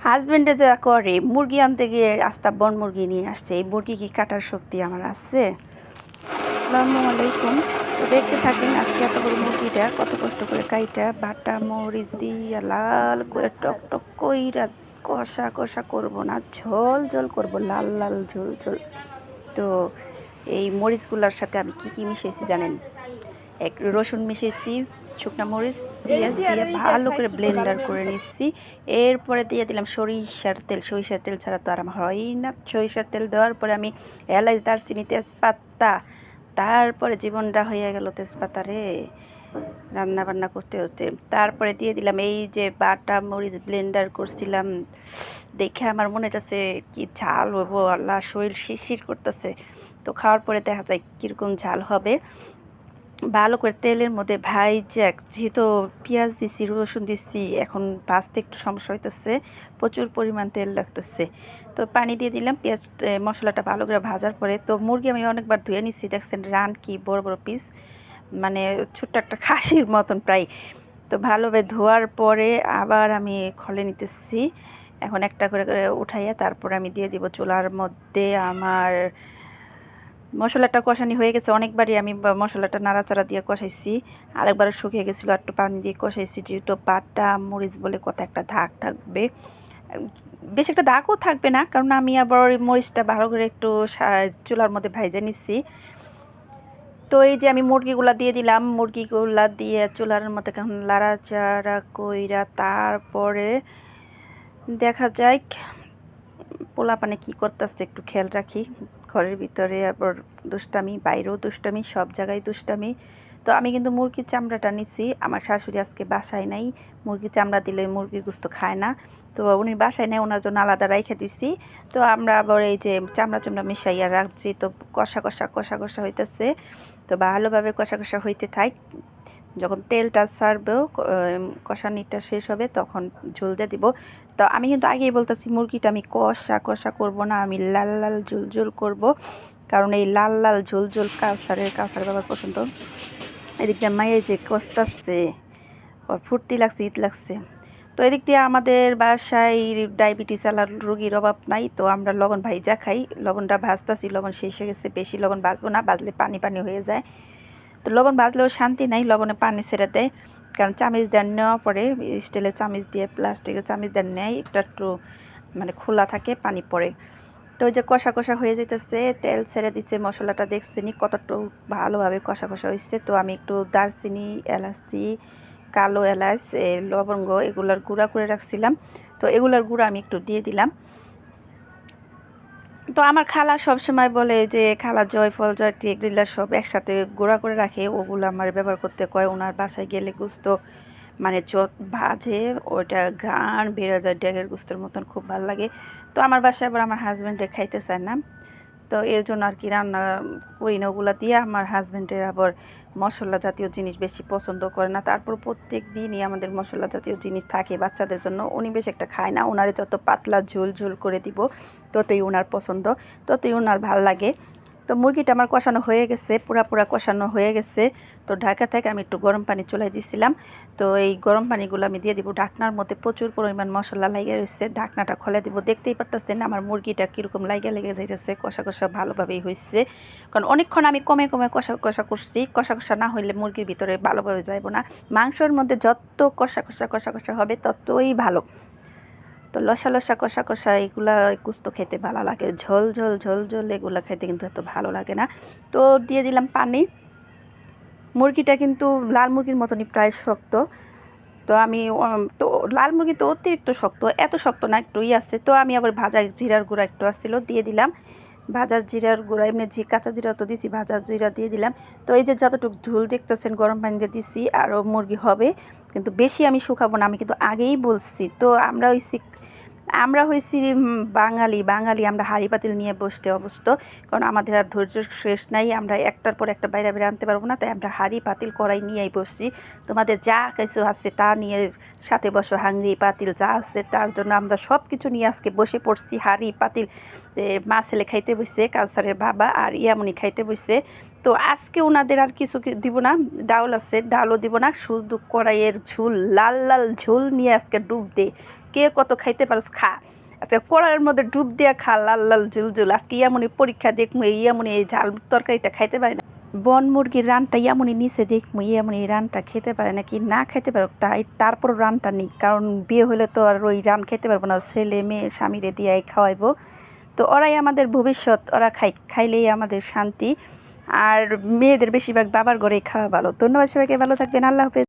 হাজবেন্ডে যা করে মুরগি আনতে গিয়ে আস্তা বন মুরগি নিয়ে আসছে। এই মুরগি কি কাটার শক্তি আমার আছে? আসসালামু আলাইকুম। তো দেখতে থাকেন আজকে এত বড় মুরগিটা কত কষ্ট করে কাইটা বাটা মরিচ দিয়ে লাল করে টক টক কইরা কষা কষা করবো না, ঝোল ঝোল করবো, লাল লাল ঝোল ঝোল। তো এই মরিচগুলোর সাথে আমি কি কি মিশিয়েছি জানেন? এক রসুন মিশিয়েছি, শুকনো মরিচ, পেঁয়াজ দিয়ে ভালো করে ব্লেন্ডার করে নিচ্ছি। এরপরে দিয়ে দিলাম সরিষার তেল। সরিষার তেল ছাড়া তো আর আমার হয়ই না। সরিষার তেল দেওয়ার পরে আমি এলাচ, দারচিনি, তেজপাতা, তারপরে জীবনটা হয়ে গেল তেজপাতা রে রান্না বান্না করতে হতে। তারপরে দিয়ে দিলাম এই যে বাটা মরিচ ব্লেন্ডার করছিলাম, দেখে আমার মনে হচ্ছে কি ঝাল হবো, আল্লাহ শরীর শিরশির করতেছে। তো খাওয়ার পরে দেখা যায় কীরকম ঝাল হবে। ভালো করে তেলের মধ্যে যাক, যেহেতু পেঁয়াজ দিছি, রসুন দিছি, এখন ভাজতে একটু সমস্যা হইতেছে, প্রচুর পরিমাণ তেল লাগতেছে। তো পানি দিয়ে দিলাম পেঁয়াজ মশলাটা ভালো করে ভাজার পরে। তো মুরগি আমি অনেকবার ধুয়ে নিচ্ছি, দেখছেন রান কি বড় বড় পিস, মানে ছোট্ট একটা খাসির মতন প্রায়। তো ভালোভাবে ধোয়ার পরে আবার আমি খলে নিতেছি। এখন একটা করে করে উঠাইয়া তারপর আমি দিয়ে দিব চুলার মধ্যে। আমার মশলাটা কষানি হয়ে গেছে, অনেকবারই আমি মশলাটা নাড়াচাড়া দিয়ে কষাইছি, আরেকবার শুকিয়ে গেছিলো, একটু পানি দিয়ে কষাইছি। যেহেতু বাটা মরিচ বলে কত একটা দাগ থাকবে, বেশি একটা দাগও থাকবে না, কারণ আমি আবার ওই মরিচটা ভালো করে একটু চুলার মধ্যে ভাইজে নিচ্ছি। তো এই যে আমি মুরগিগুলা দিয়ে দিলাম, মুরগিগুলা দিয়ে চুলার মধ্যে কেমন লাড়াচাড়া কইরা তারপরে দেখা যায় পোলাপানে কি করতেছে একটু খেয়াল রাখি। ঘরের ভিতরে আবার দুষ্টামি, বাইরেও দুষ্টামি, সব জায়গায় দুষ্টামি। তো আমি কিন্তু মুরগির চামড়াটা নিছি, আমার শাশুড়ি আজকে বাসায় নাই, মুরগির চামড়া দিলে মুরগির গোস্ত খায় না। তো উনি বাসায় নেই, ওনার জন্য আলাদা রাইখে দিছি। তো আমরা আবার এই যে চামড়া মিশাইয়া রাখছি। তো কষা কষা কষা কষা হইতেছে। তো ভালোভাবে কষা কষা হইতে থাক। যখন তেলটা ছাড়বে, কষানিটা শেষ হবে, তখন ঝোল দিয়ে দিব। তো আমি কিন্তু আগেই বলতেছি মুরগিটা আমি কষা কষা করব না, আমি লাল লাল ঝোল ঝোল করব। কারণ এই লাল লাল ঝোল ঝোল কাউসার বাবার পছন্দ। এদিক দিয়ে মায়ে যে কষতেছে, ওর ফুর্তি লাগছে, ঈদ লাগছে। তো এদিক দিয়ে আমাদের বাসায় ডায়াবেটিস আলার রোগীর অভাব নাই। তো আমরা লবণ ভাইজা খাই, লবণটা ভাজতেছি, লবণ শেষ হয়ে গেছে, বেশি লবণ ভাজবো না, ভাজলে পানি পানি হয়ে যায়। তো লবণ ভাজলেও শান্তি নাই, লবণে পানি ছেড়ে দেয়। কারণ চামিচ দিয়ে নেওয়া পরে, স্টিলের চামিচ দিয়ে প্লাস্টিকের চামিচ দিয়ে নেয়, একটু একটু মানে খোলা থাকে, পানি পড়ে। তো ওই যে কষা কষা হয়ে যেতেছে, তেল ছেড়ে দিচ্ছে, মশলাটা দেখছিনি কতটুকু ভালোভাবে কষা কষা হয়েছে। তো আমি একটু দারচিনি, এলাচি, কালো এলাচ, লবঙ্গ এগুলার গুঁড়া করে রাখছিলাম, তো এগুলার গুঁড়া আমি একটু দিয়ে দিলাম। তো আমার খালা সবসময় বলে যে খালা জয়ফল জয়ত্রী এগুলা সব একসাথে গুঁড়া করে রাখে, ওগুলো আমার ব্যবহার করতে কয়। ওনার বাসায় গেলে গুস্ত মানে যত ভাজে ওইটা ঘ্রাণ বেড়ে যায়, ড্যাগের গুস্তের মতন, খুব ভালো লাগে। তো আমার বাসায় আবার আমার হাজব্যান্ডে খাইতে চায় না, তো এর জন্য আর কি রান্না করি না ওগুলা দিয়ে। আমার হাজব্যান্ডের আবার মশলা জাতীয় জিনিস বেশি পছন্দ করে না। তারপর প্রত্যেক দিনই আমাদের মশলা জাতীয় জিনিস থাকে বাচ্চাদের জন্য, উনি বেশ একটা খায় না। ওনারে যত পাতলা ঝোল ঝোল করে দিব ততই ওনার পছন্দ, ততই ওনার ভাল লাগে। তো মুরগিটা আমার কষানো হয়ে গেছে, পুরা কষানো হয়ে গেছে। তো ঢাকা থেকে আমি একটু গরম পানি চলাই দিয়েছিলাম। তো এই গরম পানিগুলো আমি দিয়ে দিব। ঢাকনার মধ্যে প্রচুর পরিমাণ মশলা লাগিয়ে রয়েছে, ঢাকনাটা খুলে দিব। দেখতেই পারতেছেন আমার মুরগিটা কীরকম লেগে যাইতেছে, কষা কষা ভালোভাবেই হয়েছে। কারণ অনেকক্ষণ আমি কমে কমে কষা কষা করছি, কষা কষা না হইলে মুরগির ভিতরে ভালোভাবে যাইব না। মাংসর মধ্যে যত কষা কষা কষা কষা হবে ততই ভালো। তো লসা কষা কষা এগুলা কুস্তো খেতে ভালো লাগে, ঝোল ঝোল ঝোল ঝোল এগুলো খেতে কিন্তু এত ভালো লাগে না। তো দিয়ে দিলাম পানি। মুরগিটা কিন্তু লাল মুরগির মতনই প্রায় শক্ত। তো আমি তো লাল মুরগি তো অতিরিক্ত শক্ত, এত শক্ত না, একটুই আছে। তো আমি আবার ভাজা জিরার গুঁড়া একটু আসছিল দিয়ে দিলাম, ভাজার জিরার গুঁড়া, এমনি কাঁচা জিরা তো দিছি, ভাজার জিরা দিয়ে দিলাম। তো এই যে যতটুকু ঝোল দেখতেছেন গরম পানি দিয়ে দিছি, আরও মুরগি হবে, কিন্তু বেশি আমি শুকাবো না, আমি কিন্তু আগেই বলছি। তো আমরা হয়েছি বাঙালি আমরা হাঁড়ি পাতিল নিয়ে বসতে অবস্থ, কারণ আমাদের আর ধৈর্য শেষ নাই, আমরা একটার পর একটা বাইরে বাইরে আনতে পারবো না, তাই আমরা হাঁড়ি পাতিল কড়াই নিয়েই বসছি। তোমাদের যা কিছু আছে তা নিয়ে সাথে বসো, হাঁড়ি পাতিল যা আছে তার জন্য আমরা সব কিছু নিয়ে আজকে বসে পড়ছি। হাঁড়ি পাতিল, মা ছেলে খাইতে বসছে, কাউসারের বাবা আর ইয়ামনি খাইতে বসছে। তো আজকে ওনাদের আর কিছু দিব না, ডাউল আছে ডাউলও দিব না, শুধু কড়াইয়ের ঝোল, লাল লাল ঝোল নিয়ে আজকে ডুব দে কে কত খাইতে পারস খা, আজকে কড়াইয়ের মধ্যে ডুব দিয়া খা, লাল লাল ঝুলঝুল। আজকে ইয়ামনি পরীক্ষা দেখমু, ইয়ামনি এই ঝাল তরকারিটা খাইতে পারি না, বন মুরগির রানটা ইয়ামনি নিচে দেখমু ইয়ামনি এই রানটা খেতে পারে নাকি না খেতে পারো, তাই তারপর রানটা নিই, কারণ বিয়ে হলে তো আর ওই রান খেতে পারবো না, ছেলে মেয়ে স্বামীরে দিয়ে খাওয়াইবো। তো ওরাই আমাদের ভবিষ্যৎ, ওরা খাইলেই আমাদের শান্তি। আর মেয়েদের বেশিরভাগ বাবার ঘরেই খাওয়া ভালো। ধন্যবাদ সবাইকে, ভালো থাকবেন, আল্লাহ হাফেজ।